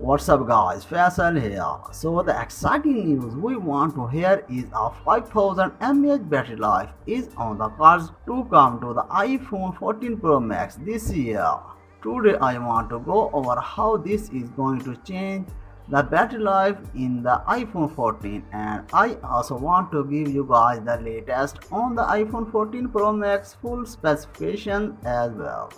What's up guys, Faisal here. So the exciting news we want to hear is a 5000 mAh battery life is on the cards to come to the iPhone 14 Pro Max this year. Today I want to go over how this is going to change the battery life in the iPhone 14, and I also want to give you guys the latest on the iPhone 14 Pro Max full specification as well.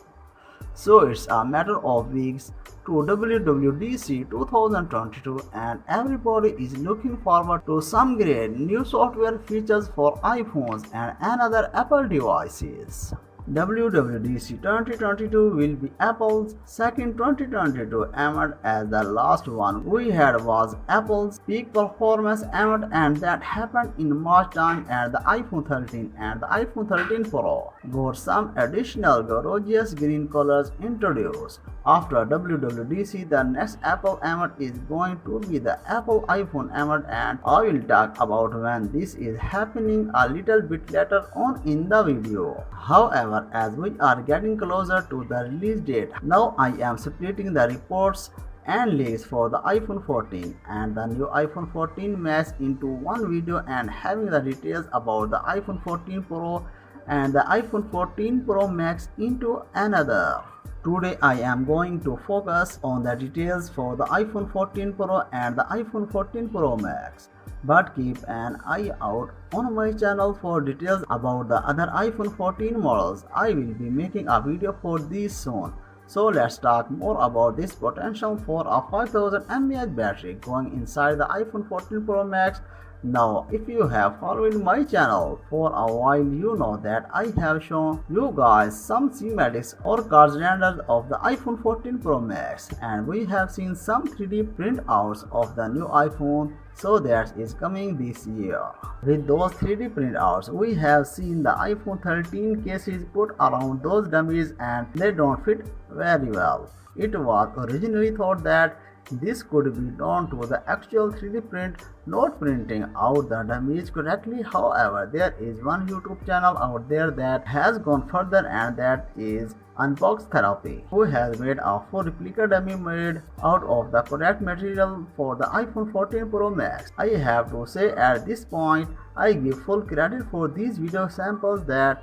So it's a matter of weeks to WWDC 2022 and everybody is looking forward to some great new software features for iPhones and another Apple devices. WWDC 2022 will be Apple's second 2022 event, as the last one we had was Apple's peak performance event, and that happened in March time, and the iPhone 13 and the iPhone 13 Pro got some additional gorgeous green colors introduced. After WWDC, the next Apple event is going to be the Apple iPhone event, and I will talk about when this is happening a little bit later on in the video. However, as we are getting closer to the release date, now I am splitting the reports and leaks for the iPhone 14 and the new iPhone 14 Max into one video and having the details about the iPhone 14 Pro and the iPhone 14 Pro Max into another. Today I am going to focus on the details for the iPhone 14 Pro and the iPhone 14 Pro Max. But keep an eye out on my channel for details about the other iPhone 14 models. I will be making a video for these soon. So let's talk more about this potential for a 5000 mAh battery going inside the iPhone 14 Pro Max. Now, if you have followed my channel for a while, you know that I have shown you guys some schematics or cards renders of the iPhone 14 Pro Max, and we have seen some 3D printouts of the new iPhone, so that is coming this year. With those 3D printouts, we have seen the iPhone 13 cases put around those dummies and they don't fit very well. It was originally thought that this could be done to the actual 3D print, not printing out the dummies correctly. However, there is one YouTube channel out there that has gone further, and that is Unbox Therapy, who has made a full replica dummy made out of the correct material for the iPhone 14 Pro Max. I have to say at this point, I give full credit for these video samples that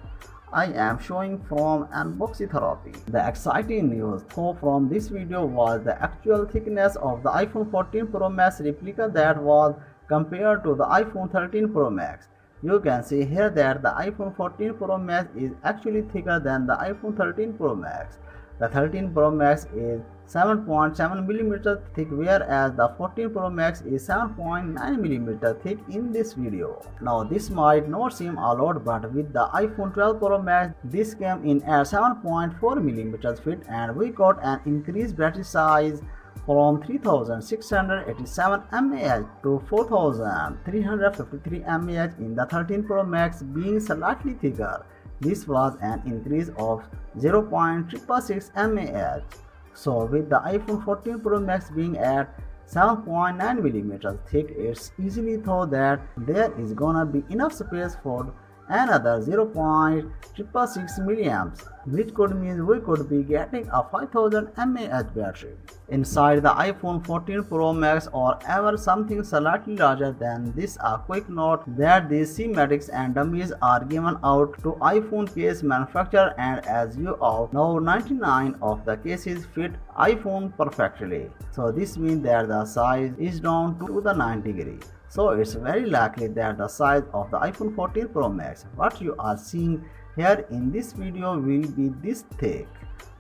I am showing from Unboxing Therapy. The exciting news though from this video was the actual thickness of the iPhone 14 Pro Max replica that was compared to the iPhone 13 Pro Max. You can see here that the iPhone 14 Pro Max is actually thicker than the iPhone 13 Pro Max. The 13 Pro Max is 7.7mm thick, whereas the 14 Pro Max is 7.9mm thick in this video. Now this might not seem a lot, but with the iPhone 12 Pro Max, this came in at 7.4mm thick, and we got an increased battery size from 3687 mAh to 4353 mAh in the 13 Pro Max, being slightly thicker. This was an increase of 0.666 mAh. So with the iPhone 14 Pro Max being at 7.9mm thick, it's easily thought that there is gonna be enough space for another 0.666 milliamps, which could mean we could be getting a 5000 mAh battery inside the iPhone 14 Pro Max, or ever something slightly larger than this. A quick note that these schematics and dummies are given out to iPhone case manufacturer, and as you all know, 99 of the cases fit iPhone perfectly. So this means that the size is down to the 90 degree. So it's very likely that the size of the iPhone 14 Pro Max, what you are seeing here in this video, will be this thick.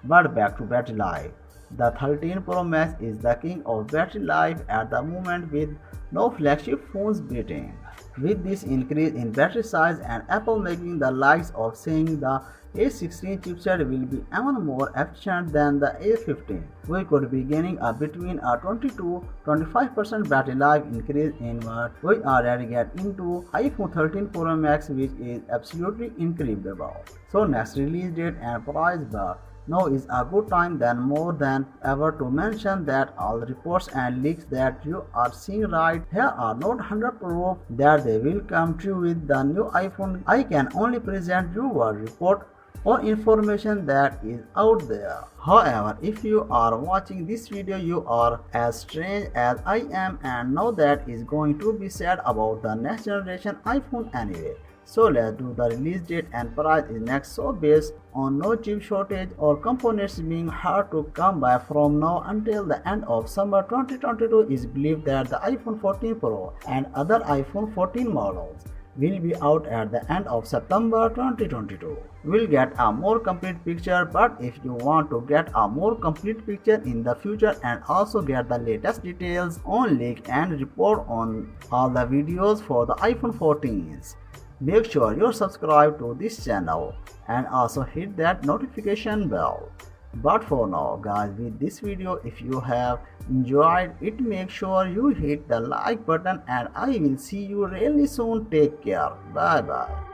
But back to battery life. The 13 Pro Max is the king of battery life at the moment, with no flagship phones beating. With this increase in battery size and Apple making the likes of saying the A16 chipset will be even more efficient than the A15, we could be gaining between a 20 to 25% battery life increase in what we already get into iPhone 13 Pro Max, which is absolutely incredible. So next release date and price, but now is a good time than more than ever to mention that all reports and leaks that you are seeing right here are not 100% proof that they will come true with the new iPhone. I can only present you a report on information that is out there. However, if you are watching this video, you are as strange as I am, and know that is going to be said about the next generation iPhone anyway. So let's do the release date and price is next. So based on no chip shortage or components being hard to come by from now until the end of summer 2022, is believed that the iPhone 14 Pro and other iPhone 14 models will be out at the end of September 2022. We'll get a more complete picture, but if you want to get a more complete picture in the future and also get the latest details on leak and report on all the videos for the iPhone 14s, make sure you're subscribed to this channel and also hit that notification bell. But for now guys, with this video, if you have enjoyed it, make sure you hit the like button and I will see you really soon. Take care. Bye bye.